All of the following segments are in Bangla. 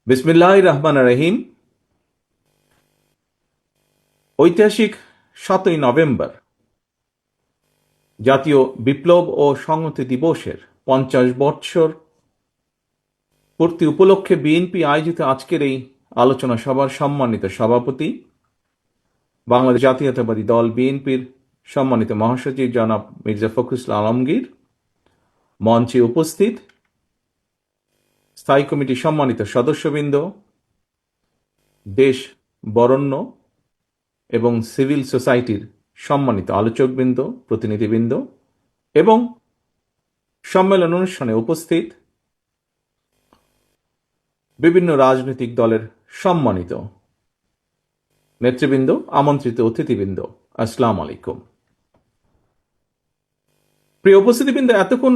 বিসমিল্লাহির রহমানির রহিম। ঐতিহাসিক ৭ই নভেম্বর জাতীয় বিপ্লব ও সংহতি দিবসের ৫০ বৎসর পূর্তি উপলক্ষে বিএনপি আয়োজিত আজকের এই আলোচনা সভার সম্মানিত সভাপতি, বাংলাদেশ জাতীয়তাবাদী দল বিএনপির সম্মানিত মহাসচিব জনাব মির্জা ফখরুল ইসলাম আলমগীর, মঞ্চে উপস্থিত স্থায়ী কমিটির সম্মানিত সদস্যবৃন্দ, দেশ বরেণ্য এবং সিভিল সোসাইটির সম্মানিত আলোচকবৃন্দ, প্রতিনিধিবৃন্দ এবং সম্মেলন অনুষ্ঠানে উপস্থিত বিভিন্ন রাজনৈতিক দলের সম্মানিত নেতৃবৃন্দ, আমন্ত্রিত অতিথিবৃন্দ, আসসালামু আলাইকুম। প্রিয় উপস্থিতিবৃন্দ, এতক্ষণ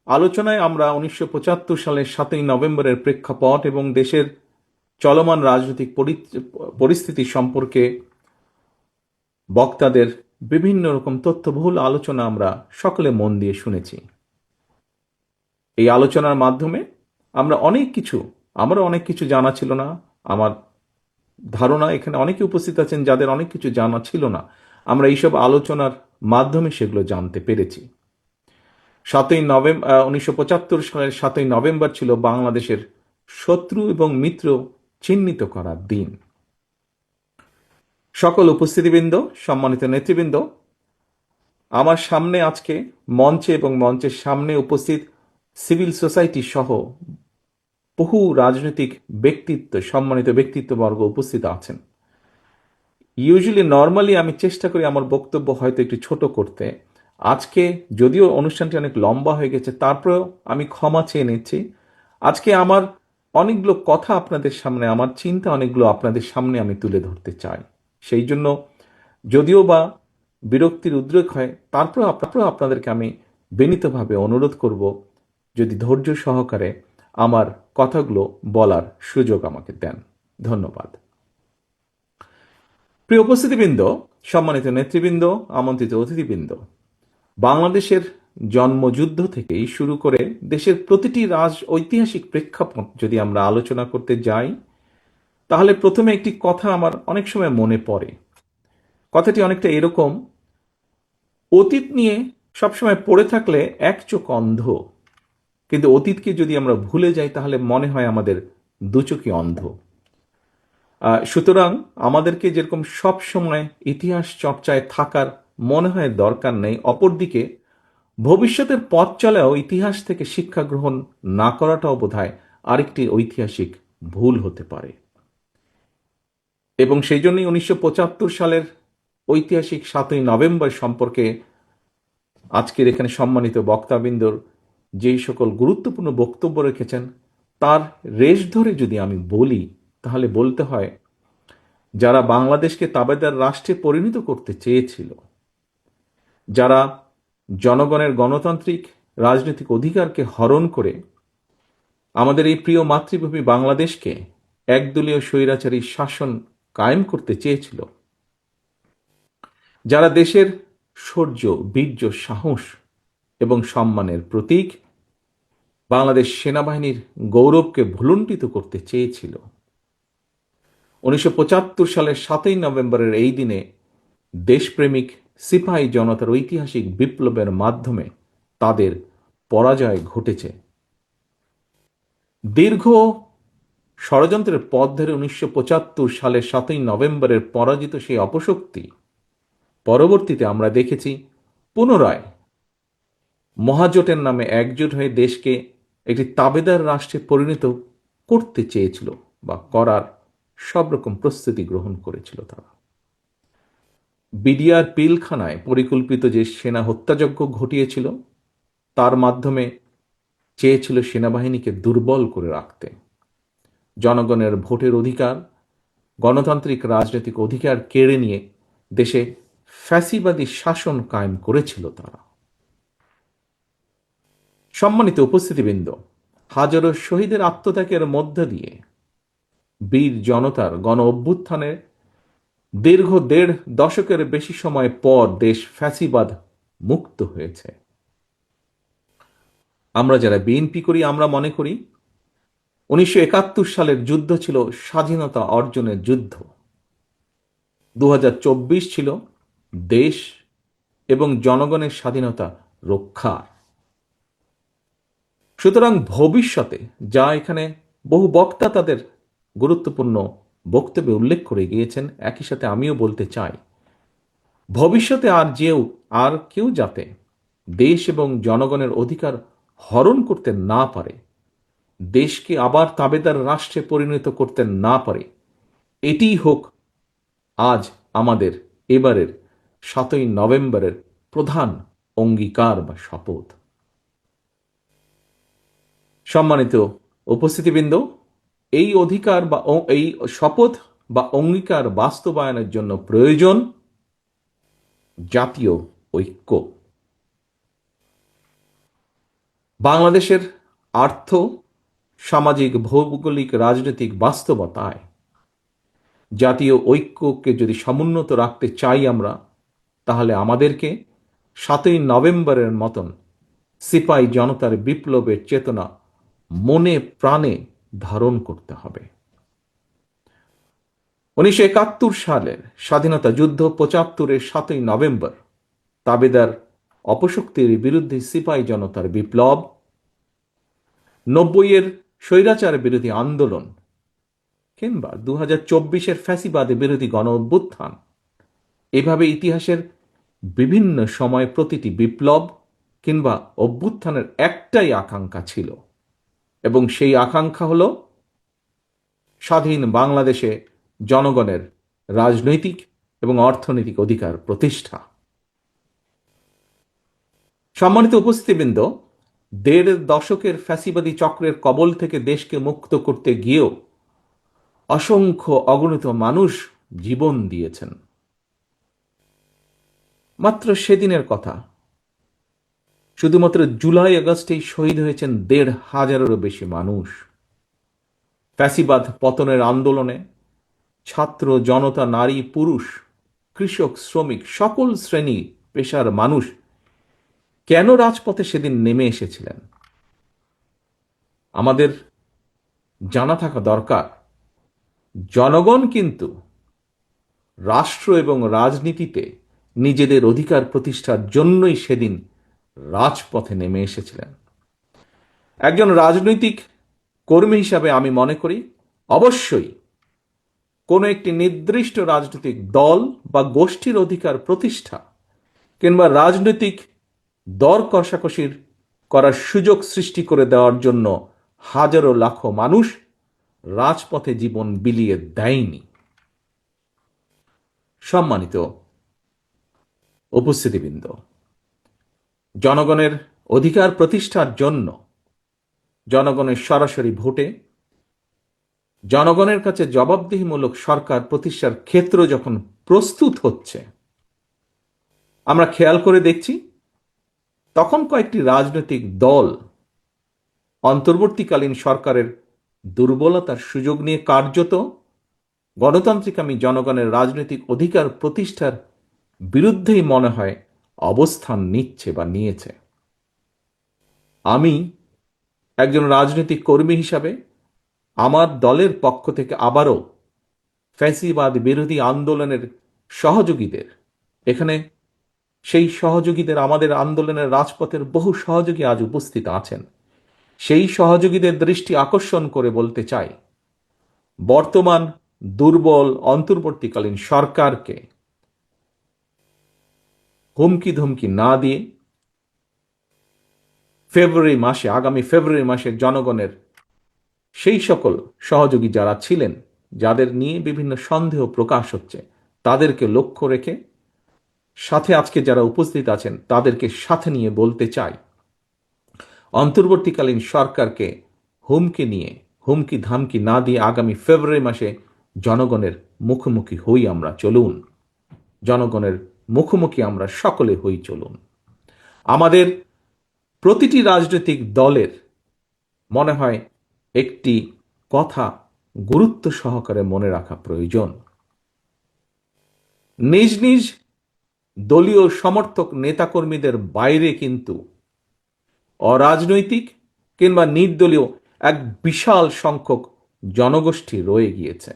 আলোচনায় আমরা ১৯৭৫ সালের ৭ই নভেম্বরের প্রেক্ষাপট এবং দেশের চলমান রাজনৈতিক পরিস্থিতি সম্পর্কে বক্তাদের বিভিন্ন রকম তথ্যবহুল আলোচনা আমরা সকলে মন দিয়ে শুনেছি। এই আলোচনার মাধ্যমে আমরা অনেক কিছু জানা ছিল না। আমার ধারণা এখানে অনেকে উপস্থিত আছেন যাদের অনেক কিছু জানা ছিল না। আমরা এইসব আলোচনার মাধ্যমে সেগুলো জানতে পেরেছি। ১৯৭৫ সালের ৭ই নভেম্বর ছিল বাংলাদেশের শত্রু এবং মিত্র চিহ্নিত করার দিন। সকল উপস্থিতিবৃন্দ, সম্মানিত নেতৃবৃন্দ, আমার সামনে আজকে মঞ্চে এবং মঞ্চের সামনে উপস্থিত সিভিল সোসাইটি সহ বহু রাজনৈতিক ব্যক্তিত্ব, সম্মানিত ব্যক্তিত্ববর্গ উপস্থিত আছেন। নর্মালি আমি চেষ্টা করি আমার বক্তব্য হয়তো একটু ছোট করতে। আজকে যদিও অনুষ্ঠানটি অনেক লম্বা হয়ে গেছে, তারপরেও আমি ক্ষমা চেয়ে নিচ্ছি। আজকে আমার অনেকগুলো কথা আপনাদের সামনে, আমার চিন্তা অনেকগুলো আপনাদের সামনে আমি তুলে ধরতে চাই। সেই জন্য যদিও বা বিরক্তির উদ্রেক হয়, তারপরেও আপনাদেরকে আমি বিনীতভাবে অনুরোধ করব যদি ধৈর্য সহকারে আমার কথাগুলো বলার সুযোগ আমাকে দেন। ধন্যবাদ। প্রিয় উপস্থিতিবৃন্দ, সম্মানিত নেতৃবৃন্দ, আমন্ত্রিত অতিথিবৃন্দ, বাংলাদেশের জন্মযুদ্ধ থেকেই শুরু করে দেশের প্রতিটি ঐতিহাসিক প্রেক্ষাপট যদি আমরা আলোচনা করতে যাই, তাহলে প্রথমে একটি কথা আমার অনেক সময় মনে পড়ে। কথাটি অনেকটা এরকম: অতীত নিয়ে সবসময় পড়ে থাকলে এক চোখ অন্ধ, কিন্তু অতীতকে যদি আমরা ভুলে যাই তাহলে মনে হয় আমাদের দু চোখই অন্ধ। সুতরাং আমাদেরকে যেরকম সব সময় ইতিহাস চর্চায় থাকার মনে হয় দরকার নেই, অপরদিকে ভবিষ্যতের পথ চলাও ইতিহাস থেকে শিক্ষা গ্রহণ না করাটাও বোধহয় আরেকটি ঐতিহাসিক ভুল হতে পারে। এবং সেই জন্যই ১৯৭৫ সালের ঐতিহাসিক ৭ই নভেম্বর সম্পর্কে আজকের এখানে সম্মানিত বক্তাবৃন্দর যেই সকল গুরুত্বপূর্ণ বক্তব্য রেখেছেন, তার রেশ ধরে যদি আমি বলি তাহলে বলতে হয়, যারা বাংলাদেশকে তাবেদার রাষ্ট্রে পরিণত করতে চেয়েছিল, যারা জনগণের গণতান্ত্রিক রাজনৈতিক অধিকারকে হরণ করে আমাদের এই প্রিয় মাতৃভূমি বাংলাদেশকে একদলীয় স্বৈরাচারী শাসন কায়েম করতে চেয়েছিল, যারা দেশের শৌর্য, বীর্য, সাহস এবং সম্মানের প্রতীক বাংলাদেশ সেনাবাহিনীর গৌরবকে ভুলুণ্ঠিত করতে চেয়েছিল, ১৯৭৫ সালের ৭ই নভেম্বরের এই দিনে দেশপ্রেমিক সিপাহী জনতার ঐতিহাসিক বিপ্লবের মাধ্যমে তাদের পরাজয় ঘটেছে। দীর্ঘ ষড়যন্ত্রের পথ ধরে ১৯৭৫ সালের ৭ই নভেম্বরের পরাজিত সেই অপশক্তি পরবর্তীতে আমরা দেখেছি পুনরায় মহাজোটের নামে একজোট হয়ে দেশকে একটি তাবেদার রাষ্ট্রে পরিণত করতে চেয়েছিল বা করার সব রকম প্রস্তুতি গ্রহণ করেছিল। তারা বিডিআর পিলখানায় পরিকল্পিত যে সেনা হত্যাযজ্ঞ ঘটিয়েছিল, তার মাধ্যমে চেয়েছিল সেনাবাহিনীকে দুর্বল করে রাখতে, জনগণের ভোটের অধিকার, গণতান্ত্রিক রাজনৈতিক অধিকার কেড়ে নিয়ে দেশে ফ্যাসিবাদী শাসন কায়েম করেছিল তারা। সম্মানিত উপস্থিতিবৃন্দ, হাজারো শহীদের আত্মত্যাগের মধ্য দিয়ে বীর জনতার গণ অভ্যুত্থানে দীর্ঘ ১.৫ দশকের বেশি সময় পর দেশ ফ্যাসিবাদ মুক্ত হয়েছে। আমরা যারা বিএনপি করি, আমরা মনে করি 1971 সালের যুদ্ধ ছিল স্বাধীনতা অর্জনের যুদ্ধ। 2024 ছিল দেশ এবং জনগণের স্বাধীনতা রক্ষার। সুতরাং ভবিষ্যতে, যা এখানে বহু বক্তা তাদের গুরুত্বপূর্ণ বক্তব্যে উল্লেখ করে গিয়েছেন, একই সাথে আমিও বলতে চাই, ভবিষ্যতে আর কেউ যাতে দেশ এবং জনগণের অধিকার হরণ করতে না পারে, দেশকে আবার তাবেদার রাষ্ট্রে পরিণত করতে না পারে, এটিই হোক আজ আমাদের এবারের 7ই নভেম্বরের প্রধান অঙ্গীকার বা শপথ। সম্মানিত উপস্থিতিবৃন্দ, এই অধিকার বা এই শপথ বা অঙ্গীকার বাস্তবায়নের জন্য প্রয়োজন জাতীয় ঐক্য। বাংলাদেশের আর্থ সামাজিক ভৌগোলিক রাজনৈতিক বাস্তবতায় জাতীয় ঐক্যকে যদি সমুন্নত রাখতে চাই আমরা, তাহলে আমাদেরকে 7ই নভেম্বরের মতন সিপাহী জনতার বিপ্লবের চেতনা মনে প্রাণে ধারণ করতে হবে। 1971 সালের স্বাধীনতা যুদ্ধ, 75-এর 7ই নভেম্বর তাবেদার অপশক্তির বিরুদ্ধে সিপাহী জনতার বিপ্লব, 90-এর স্বৈরাচার বিরোধী আন্দোলন, কিংবা 2024-এর ফ্যাসিবাদ বিরোধী গণ অভ্যুত্থান, এভাবে ইতিহাসের বিভিন্ন সময় প্রতিটি বিপ্লব কিংবা অভ্যুত্থানের একটাই আকাঙ্ক্ষা ছিল, এবং সেই আকাঙ্ক্ষা হল স্বাধীন বাংলাদেশে জনগণের রাজনৈতিক এবং অর্থনৈতিক অধিকার প্রতিষ্ঠা। সম্মানিত উপস্থিতিবৃন্দ, 1.5 দশকের ফ্যাসিবাদী চক্রের কবল থেকে দেশকে মুক্ত করতে গিয়েও অসংখ্য অগণিত মানুষ জীবন দিয়েছেন। মাত্র সেদিনের কথা, শুধুমাত্র জুলাই আগস্টেই শহীদ হয়েছেন 1,500-এরও বেশি মানুষ। ফ্যাসিবাদ পতনের আন্দোলনে ছাত্র জনতা, নারী পুরুষ, কৃষক শ্রমিক, সকল শ্রেণী পেশার মানুষ কেন রাজপথে সেদিন নেমে এসেছিলেন? আমাদের জানা থাকা দরকার, জনগণ কিন্তু রাষ্ট্র এবং রাজনীতিতে নিজেদের অধিকার প্রতিষ্ঠার জন্যই সেদিন রাজপথে নেমে এসেছিলেন। একজন রাজনৈতিক কর্মী হিসাবে আমি মনে করি, অবশ্যই কোনো একটি নির্দিষ্ট রাজনৈতিক দল বা গোষ্ঠীর অধিকার প্রতিষ্ঠা কিংবা রাজনৈতিক দর কষাকষির করার সুযোগ সৃষ্টি করে দেওয়ার জন্য হাজারো লাখো মানুষ রাজপথে জীবন বিলিয়ে দেয়নি। সম্মানিত উপস্থিতিবৃন্দ, জনগণের অধিকার প্রতিষ্ঠার জন্য জনগণের সরাসরি ভোটে জনগণের কাছে জবাবদিহিমূলক সরকার প্রতিষ্ঠার ক্ষেত্র যখন প্রস্তুত হচ্ছে, আমরা খেয়াল করে দেখছি তখন কয়েকটি রাজনৈতিক দল অন্তর্বর্তীকালীন সরকারের দুর্বলতার সুযোগ নিয়ে কার্যত গণতান্ত্রিকামী জনগণের রাজনৈতিক অধিকার প্রতিষ্ঠার বিরুদ্ধেই মনে হয় অবস্থান নিচ্ছে বা নিয়েছে। আমি একজন রাজনৈতিক কর্মী হিসাবে আমার দলের পক্ষ থেকে আবারও ফ্যাসিবাদ বিরোধী আন্দোলনের সহযোগীদের, এখানে সেই সহযোগীদের, আমাদের আন্দোলনের রাজপথের বহু সহযোগী আজ উপস্থিত আছেন, সেই সহযোগীদের দৃষ্টি আকর্ষণ করে বলতে চাই, বর্তমান দুর্বল অন্তর্বর্তীকালীন সরকারকে হুমকি ধমকি না দিয়ে আগামী ফেব্রুয়ারি মাসে জনগণের সেই সকল সহযোগী যারা ছিলেন, যাদের নিয়ে বিভিন্ন সন্দেহ প্রকাশ হচ্ছে, তাদেরকে লক্ষ্য রেখে সাথে আজকে যারা উপস্থিত আছেন তাদেরকে সাথে নিয়ে বলতে চাই, অন্তর্বর্তীকালীন সরকারকে হুমকি ধামকি না দিয়ে আগামী ফেব্রুয়ারি মাসে জনগণের মুখোমুখি হই আমরা, চলুন। জনগণের মুখোমুখি আমরা সকলে হই, চলুন। আমাদের প্রতিটি রাজনৈতিক দলের মনে হয় একটি কথা গুরুত্ব সহকারে মনে রাখা প্রয়োজন। নিজ নিজ দলীয় সমর্থক নেতাকর্মীদের বাইরে কিন্তু অরাজনৈতিক কিংবা নির্দলীয় এক বিশাল সংখ্যক জনগোষ্ঠী রয়ে গিয়েছে।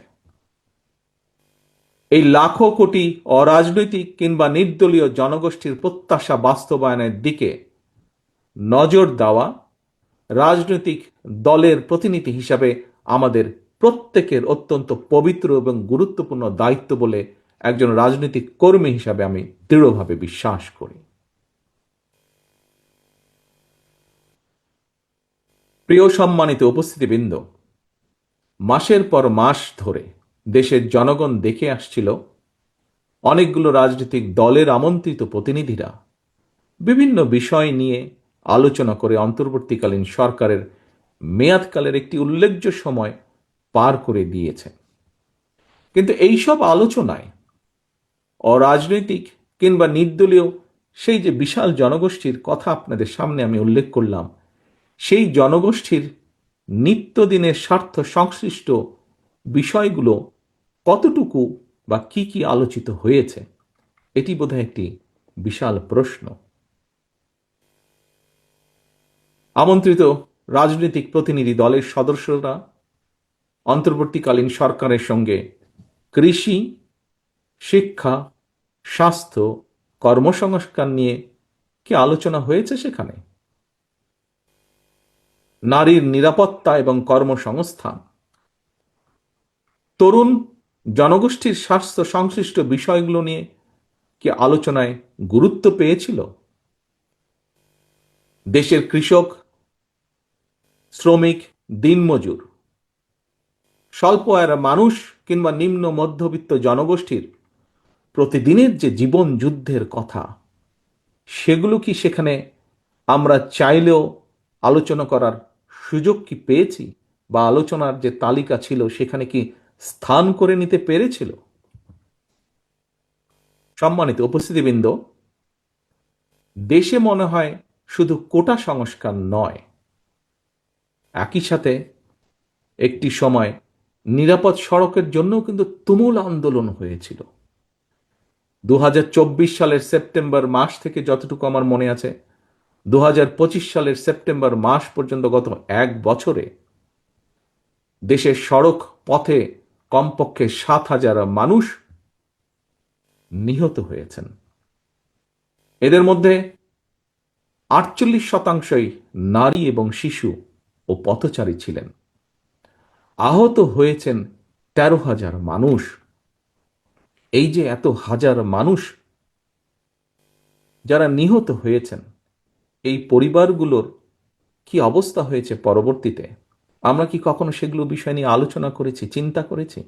এই লাখো কোটি অরাজনৈতিক কিংবা নির্দলীয় জনগোষ্ঠীর প্রত্যাশা বাস্তবায়নের দিকে নজর দেওয়া রাজনৈতিক দলের প্রতিনিধি হিসাবে আমাদের প্রত্যেকের অত্যন্ত পবিত্র এবং গুরুত্বপূর্ণ দায়িত্ব বলে একজন রাজনৈতিক কর্মী হিসাবে আমি দৃঢ়ভাবে বিশ্বাস করি। প্রিয় সম্মানিত উপস্থিতিবৃন্দ, মাসের পর মাস ধরে দেশের জনগণ দেখে আসছিল অনেকগুলো রাজনৈতিক দলের আমন্ত্রিত প্রতিনিধিরা বিভিন্ন বিষয় নিয়ে আলোচনা করে অন্তর্বর্তীকালীন সরকারের মেয়াদকালের একটি উল্লেখযোগ্য সময় পার করে দিয়েছে। কিন্তু এইসব আলোচনায় অরাজনৈতিক কিংবা নির্দলীয় সেই যে বিশাল জনগোষ্ঠীর কথা আপনাদের সামনে আমি উল্লেখ করলাম, সেই জনগোষ্ঠীর নিত্যদিনের স্বার্থ সংশ্লিষ্ট বিষয়গুলো কতটুকু বা কি কি আলোচিত হয়েছে, এটি বোধহয় একটি বিশাল প্রশ্ন। আমন্ত্রিত রাজনৈতিক প্রতিনিধি দলের সদস্যরা অন্তর্বর্তীকালীন সরকারের সঙ্গে কৃষি, শিক্ষা, স্বাস্থ্য, কর্মসংস্থান নিয়ে কি আলোচনা হয়েছে? সেখানে নারীর নিরাপত্তা এবং কর্মসংস্থান, তরুণ জনগোষ্ঠীর স্বাস্থ্য সংশ্লিষ্ট বিষয়গুলো নিয়ে কি আলোচনায় গুরুত্ব পেয়েছিল? দেশের কৃষক, শ্রমিক, দিনমজুর, স্বল্প আয়ের মানুষ কিংবা নিম্ন মধ্যবিত্ত জনগোষ্ঠীর প্রতিদিনের যে জীবন যুদ্ধের কথা, সেগুলো কি সেখানে আমরা চাইলেও আলোচনা করার সুযোগ কি পেয়েছি? বা আলোচনার যে তালিকা ছিল সেখানে কি স্থান করে নিতে পেরেছিল? সম্মানিত উপস্থিতিবৃন্দ, দেশে মনে হয় শুধু কোটা সংস্কার নয়, একই সাথে একটি সময় নিরাপদ সড়কের জন্য কিন্তু তুমুল আন্দোলন হয়েছিল। 2024 সালের সেপ্টেম্বর মাস থেকে যতটুকু আমার মনে আছে, 2025 সালের সেপ্টেম্বর মাস পর্যন্ত গত এক বছরে দেশের সড়ক পথে কমপক্ষে 7,000 মানুষ নিহত হয়েছেন। এদের মধ্যে 48% নারী এবং শিশু ও পথচারী ছিলেন। আহত হয়েছেন 13,000 মানুষ। এই যে এত হাজার মানুষ যারা নিহত হয়েছেন, এই পরিবারগুলোর কি অবস্থা হয়েছে পরবর্তীতে, আমরা কি কখনো সেগুলো বিষয় নিয়ে আলোচনা করেছি, চিন্তা করেছি?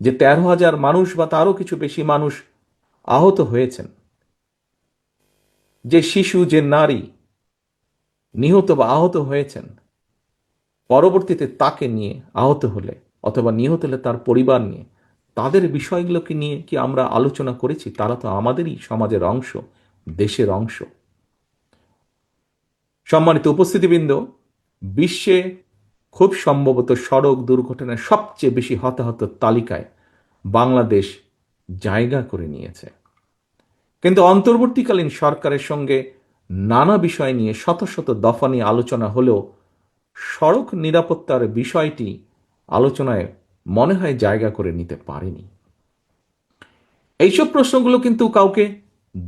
যে 13,000 মানুষ বা তারও কিছু বেশি মানুষ আহত হয়েছেন, যে শিশু, যে নারী নিহত বা আহত হয়েছেন, পরবর্তীতে তাকে নিয়ে আহত হলে অথবা নিহত হলে তার পরিবার নিয়ে তাদের বিষয়গুলোকে নিয়ে কি আমরা আলোচনা করেছি? তারা তো আমাদেরই সমাজের অংশ, দেশের অংশ। সম্মানিত উপস্থিতিবৃন্দ, বিশ্বে খুব সম্ভবত সড়ক দুর্ঘটনায় সবচেয়ে বেশি হতাহতের তালিকায় বাংলাদেশ জায়গা করে নিয়েছে। কিন্তু অন্তর্বর্তীকালীন সরকারের সঙ্গে নানা বিষয় নিয়ে শত শত দফা নিয়ে আলোচনা হলেও সড়ক নিরাপত্তার বিষয়টি আলোচনায় মনে হয় জায়গা করে নিতে পারেনি। এইসব প্রশ্নগুলো কিন্তু কাউকে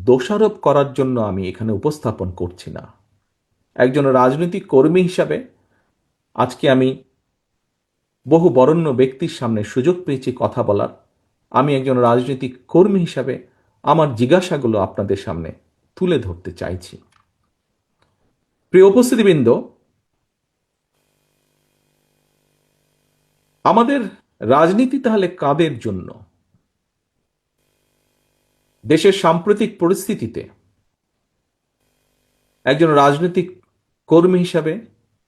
দোষারোপ করার জন্য আমি এখানে উপস্থাপন করছি না। একজন রাজনৈতিক কর্মী হিসাবে আজকে আমি বহু বরেণ্য ব্যক্তির সামনে সুযোগ পেয়েছি কথা বলার। আমি একজন রাজনৈতিক কর্মী হিসাবে আমার জিজ্ঞাসাগুলো আপনাদের সামনে তুলে ধরতে চাইছি। প্রিয় উপস্থিতিবৃন্দ, আমাদের রাজনীতি তাহলে কাদের জন্য? দেশের সাম্প্রতিক পরিস্থিতিতে একজন রাজনৈতিক কর্মী হিসাবে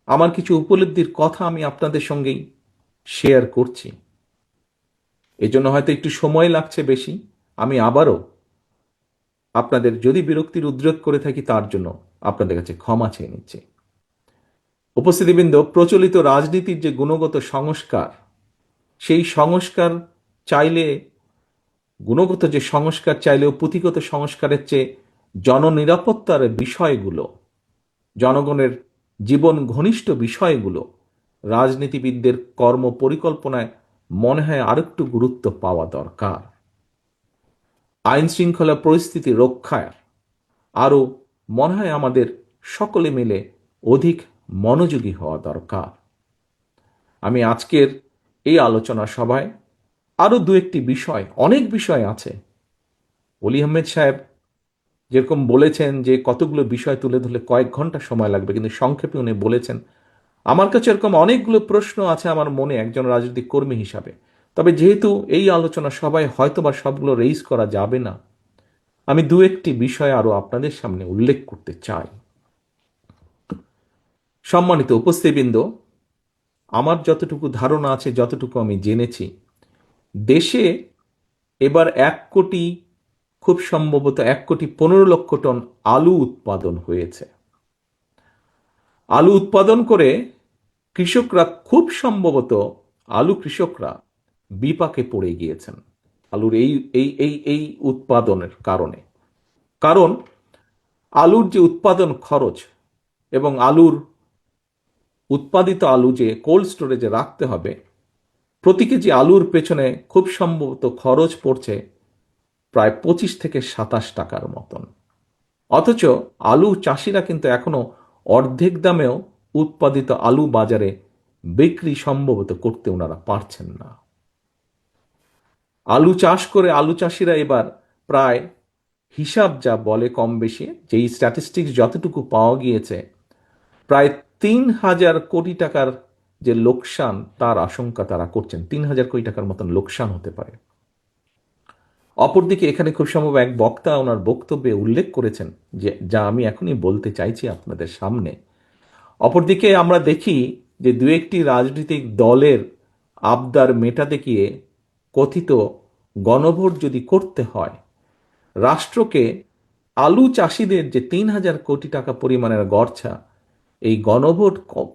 আমার কিছু উপলব্ধির কথা আমি আপনাদের সঙ্গেই শেয়ার করছি। এজন্য হয়তো একটু সময় লাগছে বেশি। আমি আবারও আপনাদের যদি বিরক্তির উদ্রেক করে থাকি তার জন্য আপনাদের কাছে ক্ষমা চেয়ে নিচ্ছি। উপস্থিতিবৃন্দ, প্রচলিত রাজনীতির যে গুণগত সংস্কার, সেই সংস্কার চাইলে, গুণগত যে সংস্কার চাইলেও পুঁথিগত সংস্কারের চেয়ে জননিরাপত্তার বিষয়গুলো, জনগণের জীবন ঘনিষ্ঠ বিষয়গুলো রাজনীতিবিদদের কর্ম পরিকল্পনায় মনে হয় আরেকটু গুরুত্ব পাওয়া দরকার। আইন শৃঙ্খলা পরিস্থিতি রক্ষায় আরও মনে হয় আমাদের সকলে মিলে অধিক মনোযোগী হওয়া দরকার। আমি আজকের এই আলোচনা সভায় আরও দু একটি বিষয়, অনেক বিষয় আছে, অলি আহমেদ সাহেব যেরকম বলেছেন যে কতগুলো বিষয় তুলে ধরলে কয়েক ঘন্টা সময় লাগবে, কিন্তু সংক্ষেপে উনি বলেছেন। আমার কাছে এরকম অনেকগুলো প্রশ্ন আছে আমার মনে একজন রাজনৈতিক কর্মী হিসাবে। তবে যেহেতু এই আলোচনা সবাই হয়তোবা সবগুলো রেইজ করা যাবে না, আমি দু একটি বিষয় আরো আপনাদের সামনে উল্লেখ করতে চাই। সম্মানিত উপস্থিতবৃন্দ, আমার যতটুকু ধারণা আছে, যতটুকু আমি জেনেছি, দেশে এবার 1 কোটি, খুব সম্ভবত 1,15,00,000 টন আলু উৎপাদন হয়েছে। আলু উৎপাদন করে কৃষকরা খুব সম্ভবত, আলু কৃষকরা বিপাকে পড়ে গিয়েছেন আলুর এই এই এই এই উৎপাদনের কারণে। কারণ আলুর যে উৎপাদন খরচ এবং উৎপাদিত আলু যে কোল্ড স্টোরেজে রাখতে হবে, প্রতি কেজি আলুর পেছনে খুব সম্ভবত খরচ পড়ছে প্রায় 25 থেকে 27 টাকার মতন। অথচ আলু চাষিরা কিন্তু এখনো অর্ধেক দামেও উৎপাদিত আলু বাজারে বিক্রি সম্ভবত করতে ওনারা পারছেন না। আলু চাষ করে আলু চাষিরা এবার প্রায়, হিসাব যা বলে কম বেশি, যেই স্ট্যাটিস্টিক্স যতটুকু পাওয়া গিয়েছে, প্রায় 3,000 কোটি টাকার যে লোকসান তার আশঙ্কা তারা করছেন। 3,000 কোটি টাকার মতন লোকসান হতে পারে। অপরদিকে এখানে খুব সম্ভব এক বক্তা ওনার বক্তব্যে উল্লেখ করেছেন যে, যা আমি এখনই বলতে চাইছি আপনাদের সামনে। অপরদিকে আমরা দেখি যে দু একটি রাজনৈতিক দলের আবদার মেটাতে গিয়ে কথিত গণভোট যদি করতে হয়, রাষ্ট্রকে আলু চাষিদের যে 3,000 কোটি টাকা পরিমাণের গড়ছা, এই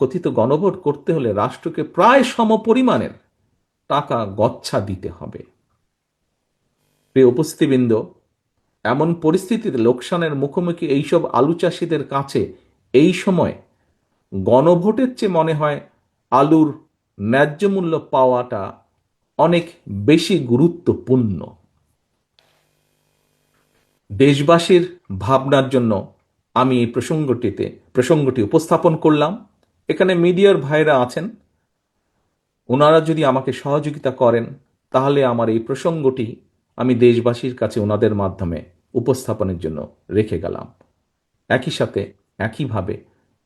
কথিত গণভোট করতে হলে রাষ্ট্রকে প্রায় সমপরিমাণের টাকা গচ্ছা দিতে হবে। প্রিয় উপস্থিতিবৃন্দ, এমন পরিস্থিতিতে লোকসানের মুখোমুখি এইসব আলু চাষিদের কাছে এই সময় গণভোটের চেয়ে মনে হয় আলুর ন্যায্য মূল্য পাওয়াটা অনেক বেশি গুরুত্বপূর্ণ। দেশবাসীর ভাবনার জন্য আমি এই প্রসঙ্গটি উপস্থাপন করলাম। এখানে মিডিয়ার ভাইরা আছেন, ওনারা যদি আমাকে সহযোগিতা করেন তাহলে আমার এই প্রসঙ্গটি আমি দেশবাসীর কাছে ওনাদের মাধ্যমে উপস্থাপনের জন্য রেখে গেলাম। একই সাথে একইভাবে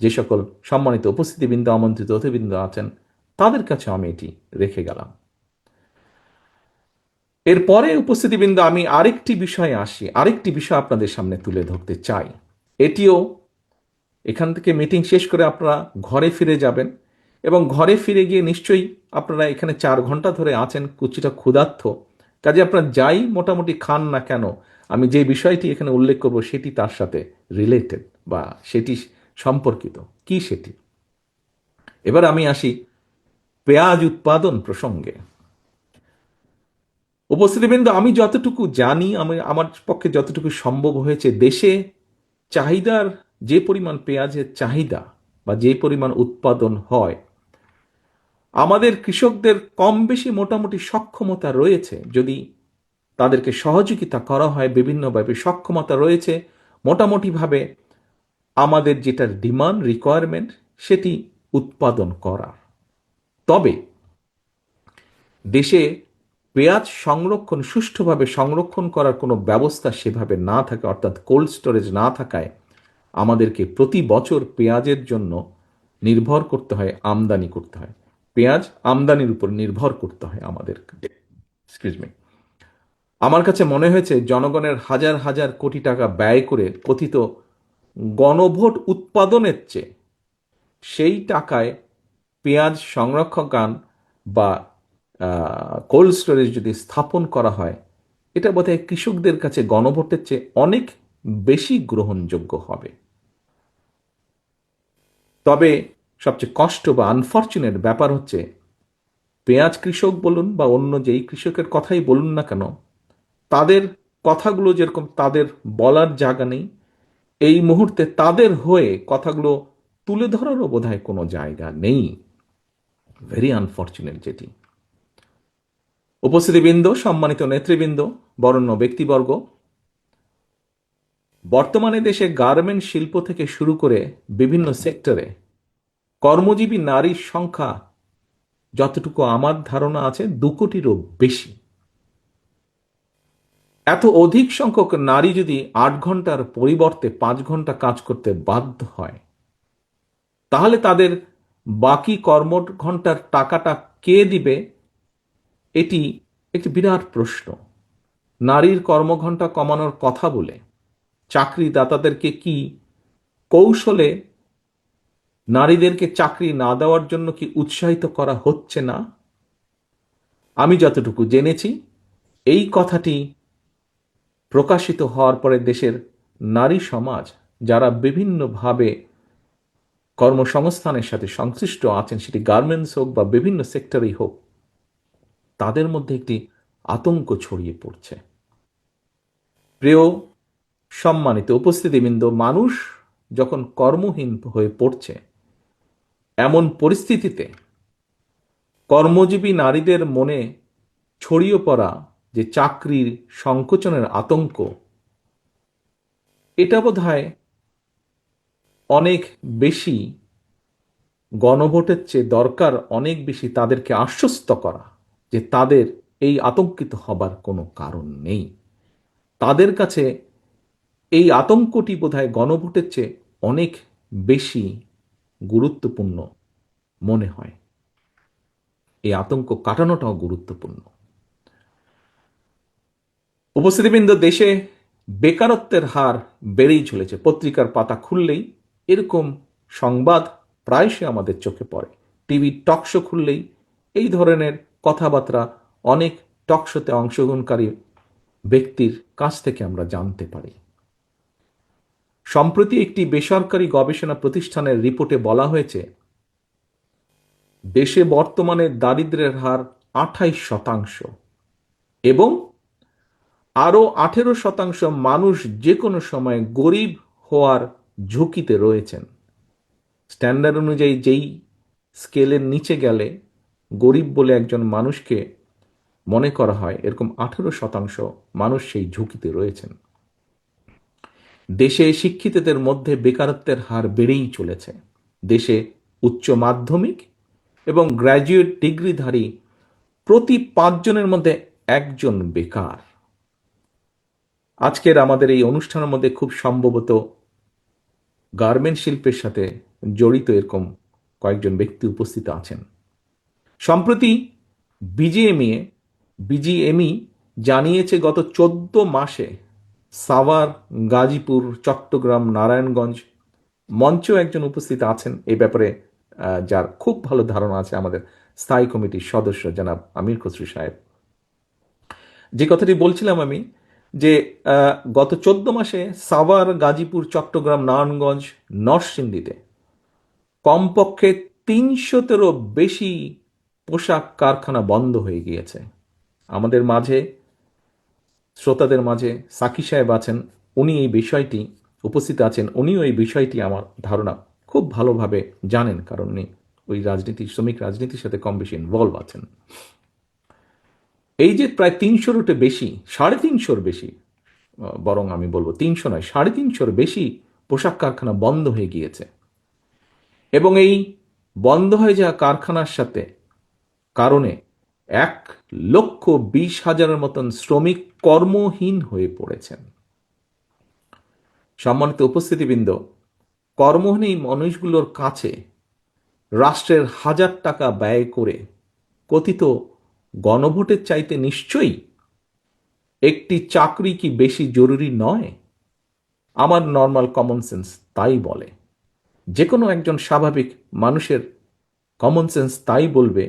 যে সকল সম্মানিত উপস্থিতিবৃন্দ, আমন্ত্রিত অতিথিবৃন্দ আছেন, তাদের কাছে আমি এটি রেখে গেলাম। এরপরে উপস্থিতিবৃন্দ, আমি আরেকটি বিষয় আপনাদের সামনে তুলে ধরতে চাই। এটিও, এখান থেকে মিটিং শেষ করে আপনারা ঘরে ফিরে যাবেন এবং ঘরে ফিরে গিয়ে নিশ্চয়ই আপনারা এখানে 4 ঘন্টা ধরে আছেন, কিছুটা ক্ষুধার্ত, কাজে আপনারা যাই মোটামুটি খান না কেন, আমি যে বিষয়টি এখানে উল্লেখ করব সেটি তার সাথে রিলেটেড বা সেটি সম্পর্কিত। কি সেটি? এবার আমি আসি পেঁয়াজ উৎপাদন প্রসঙ্গে। উপস্থিতিবৃন্দ, আমি যতটুকু জানি, আমার পক্ষে যতটুকু সম্ভব হয়েছে, দেশে চাহিদার যে পরিমাণ পেঁয়াজের চাহিদা বা যে পরিমাণ উৎপাদন হয়, আমাদের কৃষকদের কম বেশি মোটামুটি সক্ষমতা রয়েছে, যদি তাদেরকে সহযোগিতা করা হয় বিভিন্নভাবে, সক্ষমতা রয়েছে মোটামুটিভাবে আমাদের যেটা ডিমান্ড রিকোয়ারমেন্ট সেটি উৎপাদন করার। তবে দেশে পেঁয়াজ সুষ্ঠুভাবে সংরক্ষণ করার কোনো ব্যবস্থা সেভাবে না থাকে, অর্থাৎ কোল্ড স্টোরেজ না থাকায় আমাদেরকে প্রতি বছর পেঁয়াজের জন্য নির্ভর করতে হয়, আমদানি করতে হয়, পেঁয়াজ আমদানির উপর নির্ভর করতে হয় আমাদের। আমার কাছে মনে হয়েছে জনগণের হাজার হাজার কোটি টাকা ব্যয় করে কথিত গণভোট উৎপাদনের চেয়ে সেই টাকায় পেঁয়াজ সংরক্ষকান বা কোল্ড স্টোরেজ যদি স্থাপন করা হয়, এটা বোধহয় কৃষকদের কাছে গণভোটের চেয়ে অনেক বেশি গ্রহণযোগ্য হবে। তবে সবচেয়ে কষ্ট বা আনফর্চুনেট ব্যাপার হচ্ছে, পেঁয়াজ কৃষক বলুন বা অন্য যেই কৃষকের কথাই বলুন না কেন, তাদের কথাগুলো যেরকম তাদের বলার জায়গা নেই, এই মুহূর্তে তাদের হয়ে কথাগুলো তুলে ধরারও বোধহয় কোনো জায়গা নেই। ভেরি আনফর্চুনেট যেটি। উপস্থিতিবৃন্দ, সম্মানিত নেতৃবৃন্দ, বরেণ্য ব্যক্তিবর্গ, বর্তমানে দেশে গার্মেন্ট শিল্প থেকে শুরু করে বিভিন্ন সেক্টরে কর্মজীবী নারীর সংখ্যা যতটুকু আমার ধারণা আছে 2 কোটিরও বেশি। এত অধিক সংখ্যক নারী যদি 8 ঘন্টার পরিবর্তে 5 ঘন্টা কাজ করতে বাধ্য হয়, তাহলে তাদের বাকি কর্মঘণ্টার টাকাটা কে দিবে? এটি একটি বিরাট প্রশ্ন। নারীর কর্মঘণ্টা কমানোর কথা বলে চাকরিদাতাদেরকে কি কৌশলে নারীদেরকে চাকরি না দেওয়ার জন্য কি উৎসাহিত করা হচ্ছে না? আমি যতটুকু জেনেছি, এই কথাটি প্রকাশিত হওয়ার পরে দেশের নারী সমাজ, যারা বিভিন্নভাবে কর্মসংস্থানের সাথে সংশ্লিষ্ট আছেন, সেটি গার্মেন্টস হোক বা বিভিন্ন সেক্টরেই হোক, তাদের মধ্যে একটি আতঙ্ক ছড়িয়ে পড়ছে। প্রিয় সম্মানিত উপস্থিতিবৃন্দ, মানুষ যখন কর্মহীন হয়ে পড়ছে, এমন পরিস্থিতিতে কর্মজীবী নারীদের মনে ছড়িয়ে পড়া যে চাকরির সংকোচনের আতঙ্ক, এটা বোধহয় অনেক বেশি গণভোটের চেয়ে দরকার, অনেক বেশি তাদেরকে আশ্বস্ত করা যে তাদের এই আতঙ্কিত হবার কোনো কারণ নেই। তাদের কাছে এই আতঙ্কটি বোধহয় গণভোটের চেয়ে অনেক বেশি গুরুত্বপূর্ণ মনে হয়। এই আতঙ্ক কাটানোটাও গুরুত্বপূর্ণ। উপস্থিতিবৃন্দ, দেশে বেকারত্বের হার বেড়েই চলেছে। পত্রিকার পাতা খুললেই এরকম সংবাদ প্রায়শই আমাদের চোখে পড়ে। টিভি টকশো খুললেই এই ধরনের কথাবার্তা অনেক টকশোতে অংশগ্রহণকারী ব্যক্তির কাছ থেকে আমরা জানতে পারি। সম্প্রতি একটি বেসরকারি গবেষণা প্রতিষ্ঠানের রিপোর্টে বলা হয়েছে, দেশে বর্তমানে দারিদ্র্যের হার 28% এবং আরও 18% মানুষ যে কোনো সময় গরিব হওয়ার ঝুঁকিতে রয়েছেন। স্ট্যান্ডার্ড অনুযায়ী যেই স্কেলের নিচে গেলে গরিব বলে একজন মানুষকে মনে করা হয়, এরকম 18% মানুষ সেই ঝুঁকিতে রয়েছেন। দেশে শিক্ষিতদের মধ্যে বেকারত্বের হার বেড়েই চলেছে। দেশে উচ্চ মাধ্যমিক এবং গ্র্যাজুয়েট ডিগ্রিধারী প্রতি 5 জনের মধ্যে একজন বেকার। আজকের আমাদের এই অনুষ্ঠানের মধ্যে খুব সম্ভবত গার্মেন্ট শিল্পের সাথে জড়িত এরকম কয়েকজন ব্যক্তি উপস্থিত আছেন। সম্প্রতি বিজিএমই জানিয়েছে, গত 14 মাসে সাভার, গাজীপুর, চট্টগ্রাম, নারায়ণগঞ্জ, মঞ্চেও একজন উপস্থিত আছেন এই ব্যাপারে, যার খুব ভালো ধারণা আছে, আমাদের স্থায়ী কমিটির সদস্য জনাব আমির খসরু সাহেব। যে কথাটি বলছিলাম আমি, যে গত 14 মাসে সাভার, গাজীপুর, চট্টগ্রাম, নারায়ণগঞ্জ, নরসিংদীতে কমপক্ষে 300-তেরও বেশি পোশাক কারখানা বন্ধ হয়ে গিয়েছে। আমাদের মাঝে, শ্রোতাদের মাঝে সাকি সাহেব আছেন, উনি এই বিষয়টি উপস্থিত আছেন, উনিও এই বিষয়টি আমার ধারণা খুব ভালোভাবে জানেন, কারণ উনি ওই শ্রমিক রাজনীতির সাথে কম বেশি ইনভলভ আছেন। এই যে প্রায় 300-র বেশি, 350-র বেশি, বরং আমি বলবো 300 নয়, 350-র বেশি পোশাক কারখানা বন্ধ হয়ে গিয়েছে এবং এই বন্ধ হয়ে যাওয়া কারখানার সাথে কারণে 1,20,000-এর মতন শ্রমিক কর্মহীন হয়ে পড়েছেন। সম্মানিত উপস্থিতিবৃন্দ, কর্মহীন এই মানুষগুলোর কাছে রাষ্ট্রের হাজার টাকা ব্যয় করে কথিত গণভোটের চাইতে নিশ্চয়ই একটি চাকরি কি বেশি জরুরি নয়? আমার নর্মাল কমন সেন্স তাই বলে। যে কোনো একজন স্বাভাবিক মানুষের কমন সেন্স তাই বলবে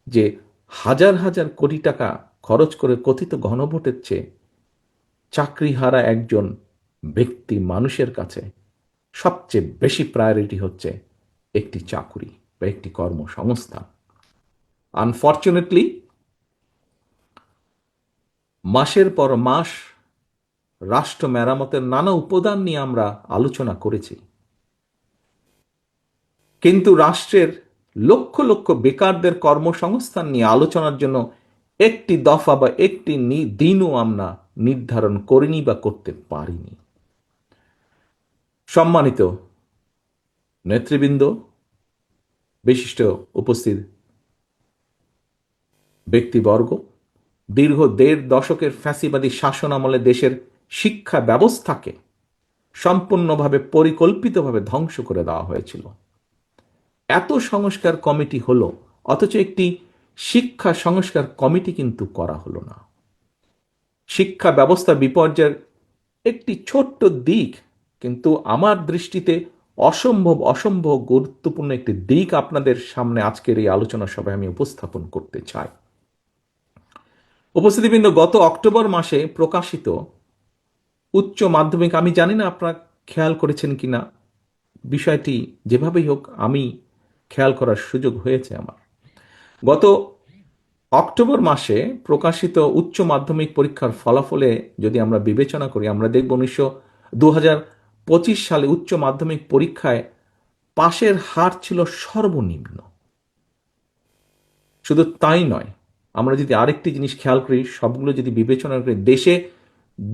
যে হাজার হাজার কোটি টাকা খরচ করে কথিত গণভোটের চেয়ে চাকরিহারা একজন ব্যক্তি মানুষের কাছে সবচেয়ে বেশি প্রায়োরিটি হচ্ছে একটি চাকরি বা একটি কর্মসংস্থান। আনফর্চুনেটলি মাসের পর মাস রাষ্ট্র মেরামতের নানা উপাদান নিয়ে আমরা আলোচনা করেছি, কিন্তু রাষ্ট্রের লক্ষ লক্ষ বেকারদের কর্মসংস্থান নিয়ে আলোচনার জন্য একটি দফা বা একটি দিনও আমরা নির্ধারণ করিনি বা করতে পারিনি। সম্মানিত নেতৃবৃন্দ, বিশিষ্ট উপস্থিত ব্যক্তিবর্গ, দীর্ঘ ১.৫ দশকের ফ্যাসিবাদী শাসন আমলে দেশের শিক্ষা ব্যবস্থাকে সম্পূর্ণভাবে পরিকল্পিতভাবে ধ্বংস করে দেওয়া হয়েছিল। এত সংস্কার কমিটি হলো, অথচ একটি শিক্ষা সংস্কার কমিটি কিন্তু করা হলো না। শিক্ষা ব্যবস্থা বিপর্যয়ের একটি ছোট্ট দিক, কিন্তু আমার দৃষ্টিতে অসম্ভব অসম্ভব গুরুত্বপূর্ণ একটি দিক আপনাদের সামনে আজকের এই আলোচনা সভায় আমি উপস্থাপন করতে চাই। উপস্থিতিবৃন্দ, গত অক্টোবর মাসে প্রকাশিত উচ্চ মাধ্যমিক, আমি জানি না আপনারা খেয়াল করেছেন কিনা বিষয়টি, যেভাবেই হোক আমি খেয়াল করার সুযোগ হয়েছে আমার। গত অক্টোবর মাসে প্রকাশিত উচ্চ মাধ্যমিক পরীক্ষার ফলাফলে যদি আমরা বিবেচনা করি, আমরা দেখব 2025 সালে উচ্চ মাধ্যমিক পরীক্ষায় পাশের হার ছিল সর্বনিম্ন। শুধু তাই নয়, আমরা যদি আরেকটি জিনিস খেয়াল করি, সবগুলো যদি বিবেচনা করি, দেশে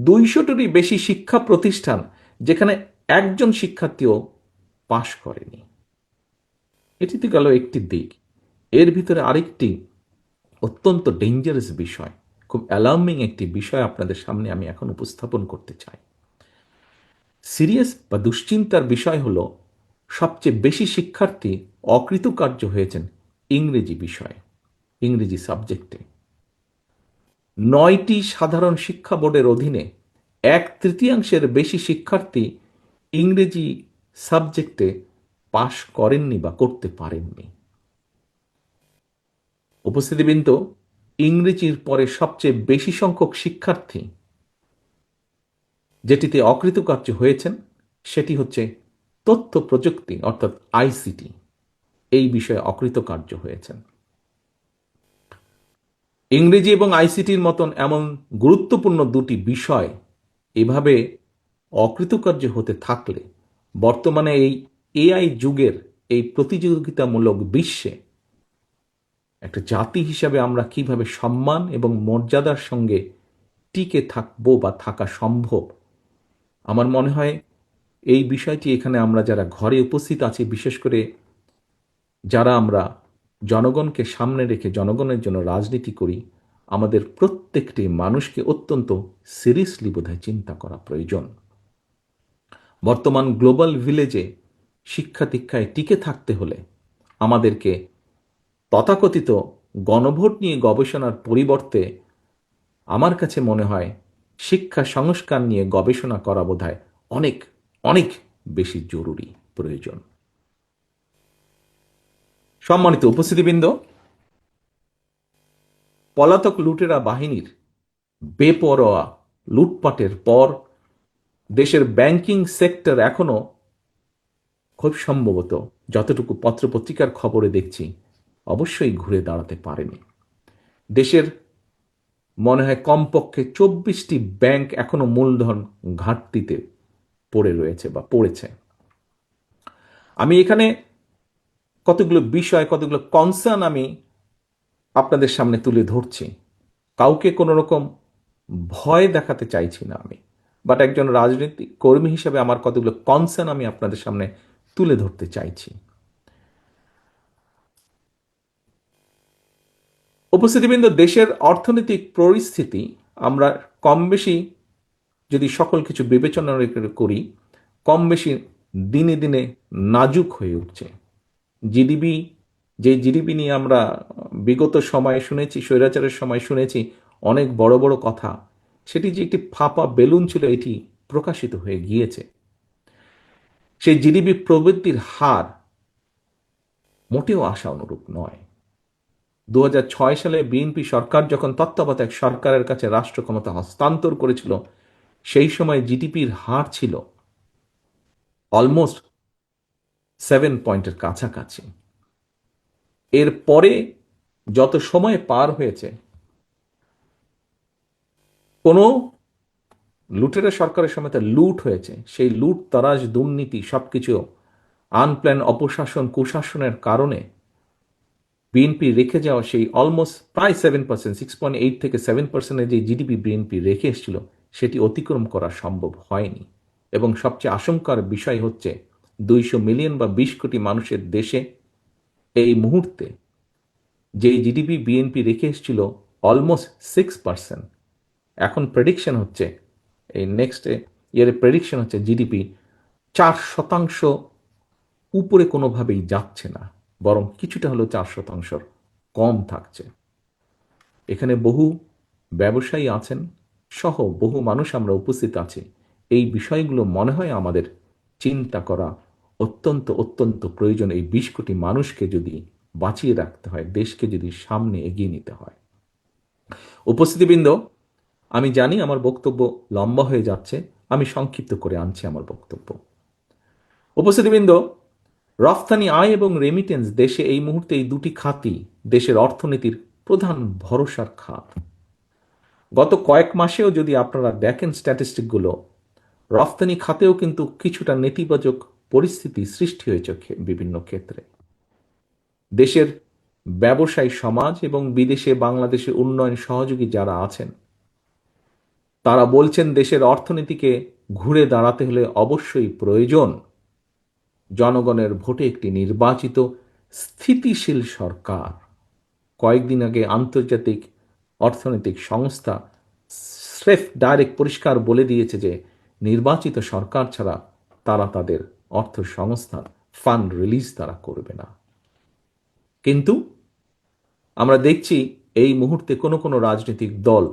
200টিরই বেশি শিক্ষা প্রতিষ্ঠান যেখানে একজন শিক্ষার্থীও পাশ করেনি। এটি তো গেল একটি দিক। এর ভিতরে আরেকটি অত্যন্ত ডেঞ্জারাস বিষয়, খুব অ্যালার্মিং একটি বিষয় আপনাদের সামনে আমি এখন উপস্থাপন করতে চাই। সিরিয়াস বা দুশ্চিন্তার বিষয় হলো, সবচেয়ে বেশি শিক্ষার্থী অকৃতকার্য হয়েছেন ইংরেজি বিষয়ে, ইংরেজি সাবজেক্টে। 9টি সাধারণ শিক্ষা বোর্ডের অধীনে 1/3 বেশি শিক্ষার্থী ইংরেজি সাবজেক্টে পাশ করেননি বা করতে পারেননি। উপস্থিতিবৃন্দ, ইংরেজির পরে সবচেয়ে বেশি সংখ্যক শিক্ষার্থী যেটিতে অকৃতকার্য হয়েছেন সেটি হচ্ছে তথ্য প্রযুক্তি, অর্থাৎ আইসিটি। এই বিষয়ে অকৃতকার্য হয়েছেন। ইংরেজি এবং আইসিটির মতন এমন গুরুত্বপূর্ণ দুটি বিষয় এভাবে অকৃতকার্য হতে থাকলে বর্তমানে এই এআই যুগের এই প্রতিযোগিতামূলক বিশ্বে একটা জাতি হিসাবে আমরা কিভাবে সম্মান এবং মর্যাদার সঙ্গে টিকে থাকবো বা থাকা সম্ভব, আমার মনে হয় এই বিষয়টি এখানে আমরা যারা ঘরে উপস্থিত আছি, বিশেষ করে যারা আমরা জনগণকে সামনে রেখে জনগণের জন্য রাজনীতি করি, আমাদের প্রত্যেকটি মানুষকে অত্যন্ত সিরিয়াসলি বোধহয় চিন্তা করা প্রয়োজন। বর্তমান গ্লোবাল ভিলেজে শিক্ষা দীক্ষায় টিকে থাকতে হলে আমাদেরকে তথাকথিত গণভোট নিয়ে গবেষণার পরিবর্তে আমার কাছে মনে হয় শিক্ষা সংস্কার নিয়ে গবেষণা করা বোধহয় অনেক অনেক বেশি জরুরি প্রয়োজন। সম্মানিত উপস্থিতিবৃন্দ, পলাতক লুটেরা বাহিনীর বেপরোয়া লুটপাটের পর দেশের ব্যাংকিং সেক্টর এখনো খুব সম্ভবত, যতটুকু পত্রপত্রিকার খবরে দেখছি, অবশ্যই ঘুরে দাঁড়াতে পারেনি। দেশের মনে হয় কমপক্ষে 24টি ব্যাংক এখনো মূলধন ঘাটতিতে পড়ে রয়েছে বা পড়েছে। আমি এখানে কতগুলো বিষয়, কতগুলো কনসার্ন আমি আপনাদের সামনে তুলে ধরছি। কাউকে কোনো রকম ভয় দেখাতে চাইছি না আমি, বাট একজন রাজনৈতিক কর্মী হিসেবে আমার কতগুলো কনসার্ন আমি আপনাদের সামনে তুলে ধরতে চাইছি। উপস্থিতিবৃন্দ, দেশের অর্থনৈতিক পরিস্থিতি আমরা কম বেশি যদি সকল কিছু বিবেচনা করি, কম বেশি দিনে দিনে নাজুক হয়ে উঠছে। জিডিপি, যে জিডিপি নিয়ে আমরা বিগত সময়ে শুনেছি, স্বৈরাচারের সময় শুনেছি অনেক বড় বড় কথা, সেটি যে একটি ফাঁপা বেলুন ছিল, এটি প্রকাশিত হয়ে গিয়েছে। সেই জিডিপি প্রবৃদ্ধির হার মোটেও আশা অনুরূপ নয়। 2006 সালে বিএনপি সরকার যখন তত্ত্বাবধায়ক সরকারের কাছে রাষ্ট্র ক্ষমতা হস্তান্তর করেছিল, সেই সময় জিডিপির হার ছিল অলমোস্ট 7 পয়েন্টের কাছাকাছি। এরপরে যত সময় পার হয়েছে, কোনো লুটেরা সরকারের সময় লুট হয়েছে, সেই লুট তারাজ দুর্নীতি সবকিছু আনপ্ল্যান অপশাসন কুশাসনের কারণে বিএনপি রেখে যাওয়া সেই অলমোস্ট প্রায় 7%, 6.8 থেকে 7%-এর যে জিডিপি বিএনপি রেখে এসেছিল, সেটি অতিক্রম করা সম্ভব হয়নি। এবং সবচেয়ে আশঙ্কার বিষয় হচ্ছে 200 মিলিয়ন বা 20 কোটি মানুষের দেশে এই মুহূর্তে যেই জিডিপি বিএনপি রেখে এসেছিল অলমোস্ট 6%, এখন প্রেডিকশন হচ্ছে এই নেক্সট ইয়ারে প্রেডিকশন হচ্ছে জিডিপি 4% উপরে কোনোভাবেই যাচ্ছে না, বরং কিছুটা হলেও 4% কম থাকছে। এখানে বহু ব্যবসায়ী আছেন সহ বহু মানুষ আমরা উপস্থিত আছি। এই বিষয়গুলো মনে হয় আমাদের চিন্তা করা অত্যন্ত অত্যন্ত প্রয়োজন। এই 20 কোটি মানুষকে যদি বাঁচিয়ে রাখতে হয়, দেশকে যদি সামনে এগিয়ে নিতে হয়। উপস্থিতিবৃন্দ, আমি জানি আমার বক্তব্য লম্বা হয়ে যাচ্ছে, আমি সংক্ষিপ্ত করে আনছি আমার বক্তব্য। উপস্থিতিবৃন্দ, রফতানি আয় এবং রেমিটেন্স দেশে এই মুহূর্তে এই দুটি খাতই দেশের অর্থনীতির প্রধান ভরসার খাত। গত কয়েক মাসেও যদি আপনারা দেখেন স্ট্যাটিস্টিকগুলো, রফতানি খাতেও কিন্তু কিছুটা নেতিবাচক পরিস্থিতি সৃষ্টি হয়েছে বিভিন্ন ক্ষেত্রে। দেশের ব্যবসায়ী সমাজ এবং বিদেশে বাংলাদেশের উন্নয়ন সহযোগী যারা আছেন, তারা বলছেন দেশের অর্থনীতিকে ঘুরে দাঁড়াতে হলে অবশ্যই প্রয়োজন জনগণের ভোটে একটি নির্বাচিত স্থিতিশীল সরকার। কয়েকদিন আগে আন্তর্জাতিক অর্থনৈতিক সংস্থা স্রেফ ডাইরেক্ট পরিষ্কার বলে দিয়েছে যে নির্বাচিত সরকার ছাড়া তারা তাদের অর্থ সংস্থান ফান্ড রিলিজ তারা করবে না। কিন্তু আমরা দেখছি এই মুহূর্তে কোনো কোনো রাজনৈতিক দল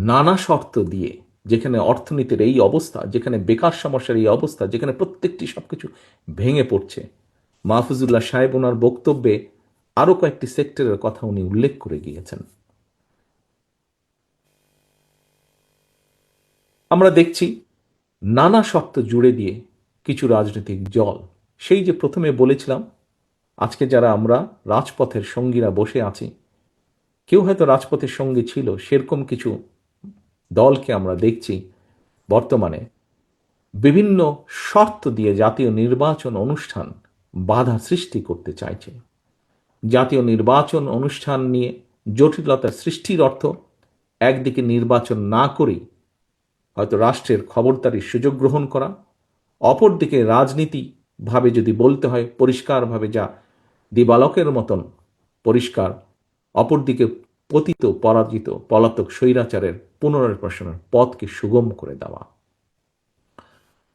নানা শর্ত দিয়ে, যেখানে অর্থনীতির এই অবস্থা, যেখানে বেকার সমস্যার এই অবস্থা, যেখানে প্রত্যেকটি সবকিছু ভেঙে পড়ছে, মাহফুজুল্লাহ সাহেব ওনার বক্তব্যে আরও কয়েকটি সেক্টরের কথা উনি উল্লেখ করে গিয়েছেন। আমরা দেখছি নানা শর্ত জুড়ে দিয়ে কিছু রাজনৈতিক দল, সেই যে প্রথমে বলেছিলাম আজকে যারা আমরা রাজপথের সঙ্গীরা বসে আছি, কেউ হয়তো রাজপথের সঙ্গী ছিল, সেরকম কিছু দলকে আমরা দেখছি বর্তমানে বিভিন্ন শর্ত দিয়ে জাতীয় নির্বাচন অনুষ্ঠান বাধা সৃষ্টি করতে চাইছে। জাতীয় নির্বাচন অনুষ্ঠান নিয়ে জটিলতা সৃষ্টির অর্থ একদিকে নির্বাচন না করেই হয়তো রাষ্ট্রের খবরদারির সুযোগ গ্রহণ করা, অপরদিকে রাজনীতিভাবে যদি বলতে হয় পরিষ্কারভাবে যা দিবালকের মতন পরিষ্কার, অপরদিকে পতিত পরাজিত পলাতক স্বৈরাচারের পুনর্বাসনের পথকে সুগম করে দেওয়া।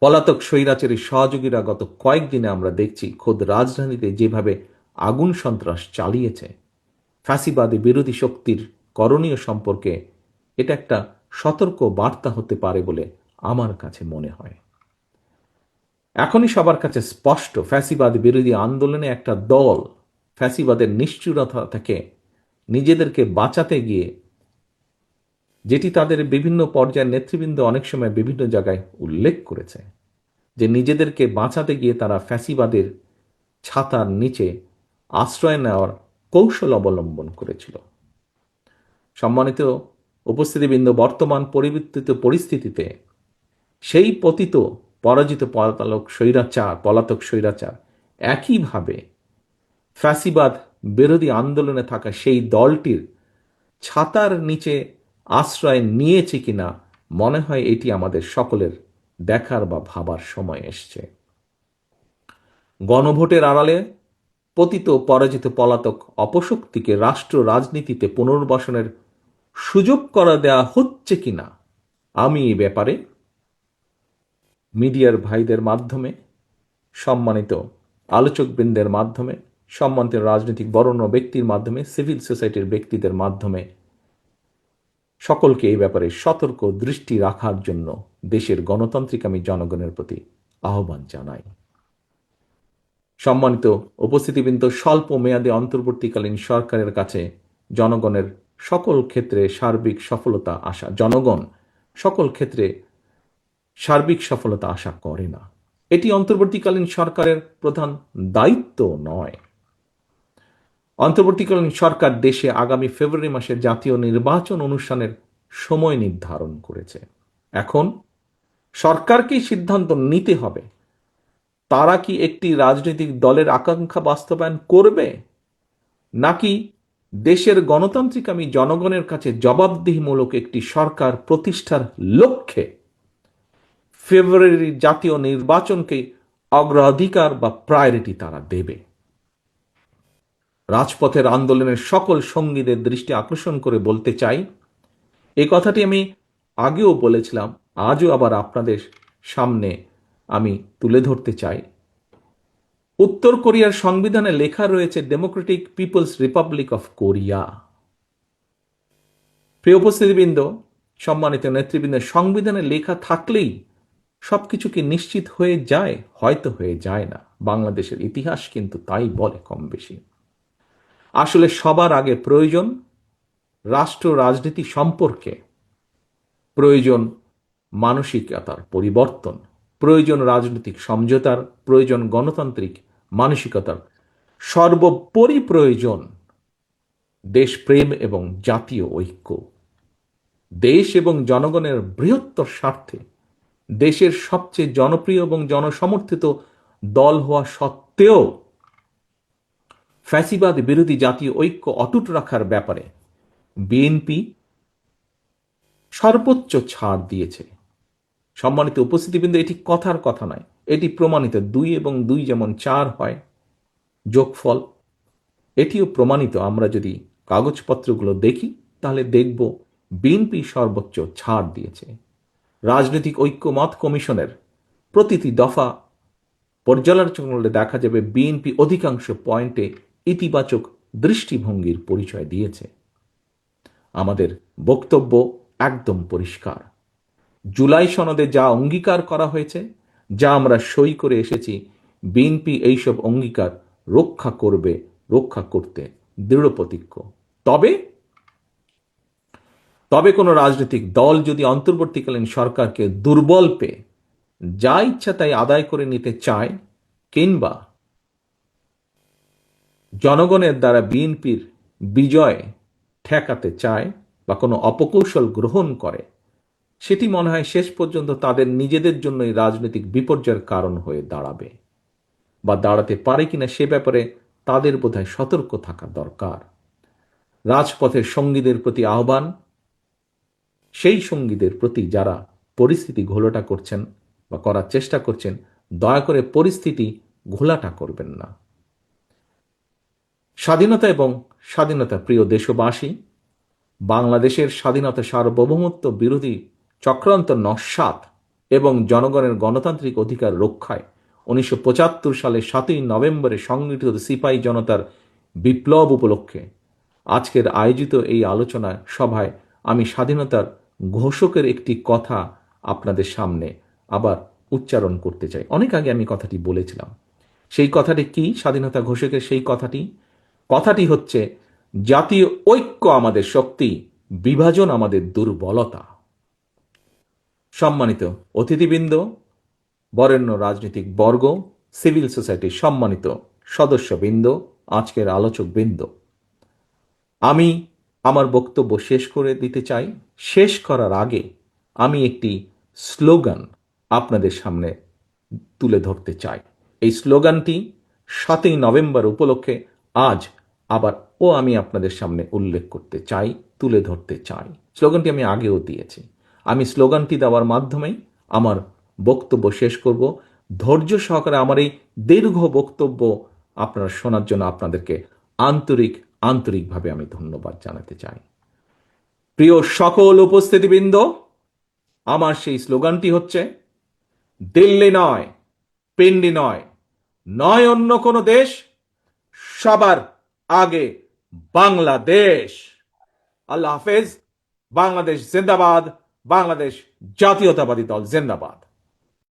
পলাতক স্বৈরাচারের সহযোগীরা গত কয়েকদিনে আমরা দেখছি খোদ রাজধানীতে যেভাবে আগুন সন্ত্রাস চালিয়েছে, ফ্যাসিবাদী বিরোধী শক্তির করণীয় সম্পর্কে এটা একটা সতর্ক বার্তা হতে পারে বলে আমার কাছে মনে হয়। এখনই সবার কাছে স্পষ্ট, ফ্যাসিবাদ বিরোধী আন্দোলনে একটা দল ফ্যাসিবাদের নিষ্ঠুরতা থেকে নিজেদেরকে বাঁচাতে গিয়ে, যেটি তাদের বিভিন্ন পর্যায়ের নেতৃবৃন্দ অনেক সময় বিভিন্ন জায়গায় উল্লেখ করেছে, যে নিজেদেরকে বাঁচাতে গিয়ে তারা ফ্যাসিবাদের ছাতার নিচে আশ্রয় নেওয়ার কৌশল অবলম্বন করেছিল। সম্মানিত উপস্থিতিবৃন্দ, বর্তমান পরিবর্তিত পরিস্থিতিতে সেই পতিত পরাজিত পলাতক স্বৈরাচার একইভাবে ফ্যাসিবাদ বিরোধী আন্দোলনে থাকা সেই দলটির ছাতার নিচে আশ্রয় নিয়েছে কিনা মনে হয় এটি আমাদের সকলের দেখার বা ভাবার সময় এসছে। গণভোটের আড়ালে পতিত পরাজিত পলাতক অপশক্তিকে রাষ্ট্র রাজনীতিতে পুনর্বাসনের সুযোগ করে দেয়া হচ্ছে কিনা, আমি এই ব্যাপারে মিডিয়ার ভাইদের মাধ্যমে, সম্মানিত আলোচকবৃন্দের মাধ্যমে, সম্মানিত রাজনৈতিক বরেণ্য ব্যক্তির মাধ্যমে, সিভিল সোসাইটির ব্যক্তিদের মাধ্যমে সকলকে এই ব্যাপারে সতর্ক দৃষ্টি রাখার জন্য দেশের গণতান্ত্রিক আমি জনগণের প্রতি আহ্বান জানাই। সম্মানিত উপস্থিতিবৃন্দ, স্বল্প মেয়াদে অন্তর্বর্তীকালীন সরকারের কাছে জনগণের সকল ক্ষেত্রে সার্বিক সফলতা আশা, জনগণ সকল ক্ষেত্রে সার্বিক সফলতা আশা করে না। এটি অন্তর্বর্তীকালীন সরকারের প্রধান দায়িত্ব নয়। অন্তর্বর্তীকালীন সরকার দেশে আগামী ফেব্রুয়ারি মাসে জাতীয় নির্বাচন অনুষ্ঠানের সময় নির্ধারণ করেছে। এখন সরকারকেই সিদ্ধান্ত নিতে হবে তারা কি একটি রাজনৈতিক দলের আকাঙ্ক্ষা বাস্তবায়ন করবে, নাকি দেশের গণতান্ত্রিক আমি জনগণের কাছে জবাবদিহিমূলক একটি সরকার প্রতিষ্ঠার লক্ষ্যে ফেব্রুয়ারির জাতীয় নির্বাচনকে অগ্রাধিকার বা প্রায়োরিটি তারা দেবে? রাজপথের আন্দোলনের সকল সঙ্গীদের দৃষ্টি আকর্ষণ করে বলতে চাই, এই কথাটি আমি আগেও বলেছিলাম, আজও আবার আপনাদের সামনে আমি তুলে ধরতে চাই। উত্তর কোরিয়ার সংবিধানে লেখা রয়েছে democratic people's republic of Korea. প্রিয় উপস্থিতিবৃন্দ, সম্মানিত নেতৃবৃন্দ, সংবিধানে লেখা থাকলেই সবকিছু কি নিশ্চিত হয়ে যায়? হয়তো হয়ে যায় না। বাংলাদেশের ইতিহাস কিন্তু তাই বলে কম বেশি। আসলে সবার আগে প্রয়োজন রাষ্ট্র রাজনীতি সম্পর্কে, প্রয়োজন মানসিকতার পরিবর্তন, প্রয়োজন রাজনৈতিক সমঝোতার, প্রয়োজন গণতান্ত্রিক মানসিকতার, সর্বোপরি প্রয়োজন দেশপ্রেম এবং জাতীয় ঐক্য। দেশ এবং জনগণের বৃহত্তর স্বার্থে দেশের সবচেয়ে জনপ্রিয় এবং জনসমর্থিত দল হওয়া সত্ত্বেও ফ্যাসিবাদ বিরোধী জাতীয় ঐক্য অটুট রাখার ব্যাপারে বিএনপি সর্বোচ্চ ছাড় দিয়েছে। সম্মানিত উপস্থিতিবৃন্দ, এটি কথার কথা নয়, এটি প্রমাণিত। 2 এবং 2 যেমন 4 হয় যোগফল, এটিও প্রমাণিত। আমরা যদি কাগজপত্রগুলো দেখি তাহলে দেখব বিএনপি সর্বোচ্চ ছাড় দিয়েছে। রাজনৈতিক ঐক্যমত কমিশনের প্রতিটি দফা পর্যালোচনা করলে দেখা যাবে বিএনপি অধিকাংশ পয়েন্টে ইতিবাচক দৃষ্টিভঙ্গির পরিচয় দিয়েছে। আমাদের বক্তব্য একদম পরিষ্কার। জুলাই সনদে যা অঙ্গীকার করা হয়েছে, যা আমরা সই করে এসেছি, বিএনপি এইসব অঙ্গীকার রক্ষা করবে, রক্ষা করতে দৃঢ়প্রতিজ্ঞ। তবে কোনো রাজনৈতিক দল যদি অন্তর্বর্তীকালীন সরকারকে দুর্বল পেয়ে যা ইচ্ছা তাই আদায় করে নিতে চায়, কিংবা জনগণের দ্বারা বিএনপির বিজয় ঠেকাতে চায় বা কোনো অপকৌশল গ্রহণ করে, সেটি মনে হয় শেষ পর্যন্ত তাদের নিজেদের জন্যই রাজনৈতিক বিপর্যয়ের কারণ হয়ে দাঁড়াবে বা দাঁড়াতে পারে কিনা সে ব্যাপারে তাদের বোধহয় সতর্ক থাকা দরকার। রাজপথের সঙ্গীদের প্রতি আহ্বান, সেই সঙ্গীদের প্রতি যারা পরিস্থিতি ঘোলাটা করছেন বা করার চেষ্টা করছেন, দয়া করে পরিস্থিতি ঘোলাটা করবেন না। স্বাধীনতা এবং স্বাধীনতা প্রিয় দেশবাসী, বাংলাদেশের স্বাধীনতা সার্বভৌমত্ব বিরোধী চক্রান্ত নস্যাৎ এবং জনগণের গণতান্ত্রিক অধিকার রক্ষায় 1975 সালের 7ই নভেম্বরে সংগঠিত সিপাহী জনতার বিপ্লব উপলক্ষে আজকের আয়োজিত এই আলোচনা সভায় আমি স্বাধীনতার ঘোষকের একটি কথা আপনাদের সামনে আবার উচ্চারণ করতে চাই। অনেক আগে আমি কথাটি বলেছিলাম। সেই কথাটি কি? স্বাধীনতা ঘোষকের সেই কথাটি হচ্ছে, জাতীয় ঐক্য আমাদের শক্তি, বিভাজন আমাদের দুর্বলতা। সম্মানিত অতিথিবৃন্দ, বরেণ্য রাজনৈতিক বর্গ, সিভিল সোসাইটির সম্মানিত সদস্যবৃন্দ, আজকের আলোচকবৃন্দ, আমি আমার বক্তব্য শেষ করে দিতে চাই। শেষ করার আগে আমি একটি স্লোগান আপনাদের সামনে তুলে ধরতে চাই। এই স্লোগানটি 7ই নভেম্বর উপলক্ষে আজ আবার আমি আপনাদের সামনে উল্লেখ করতে চাই, তুলে ধরতে চাই। স্লোগানটি আমি আগেও দিয়েছি। আমি স্লোগানটি দেওয়ার মাধ্যমেই আমার বক্তব্য শেষ করব। ধৈর্য সহকারে আমার এই দীর্ঘ বক্তব্য আপনারা শোনার জন্য আপনাদেরকে আন্তরিকভাবে আমি ধন্যবাদ জানাতে চাই। প্রিয় সকল উপস্থিতিবৃন্দ, আমার সেই স্লোগানটি হচ্ছে, দিল্লি নয়, পিন্ডি নয়, নয় অন্য কোনো দেশ, সবার আগে বাংলাদেশ। আল্লাহ হাফেজ। বাংলাদেশ জিন্দাবাদ। বাংলাদেশ জাতীয়তাবাদী দল জিন্দাবাদ।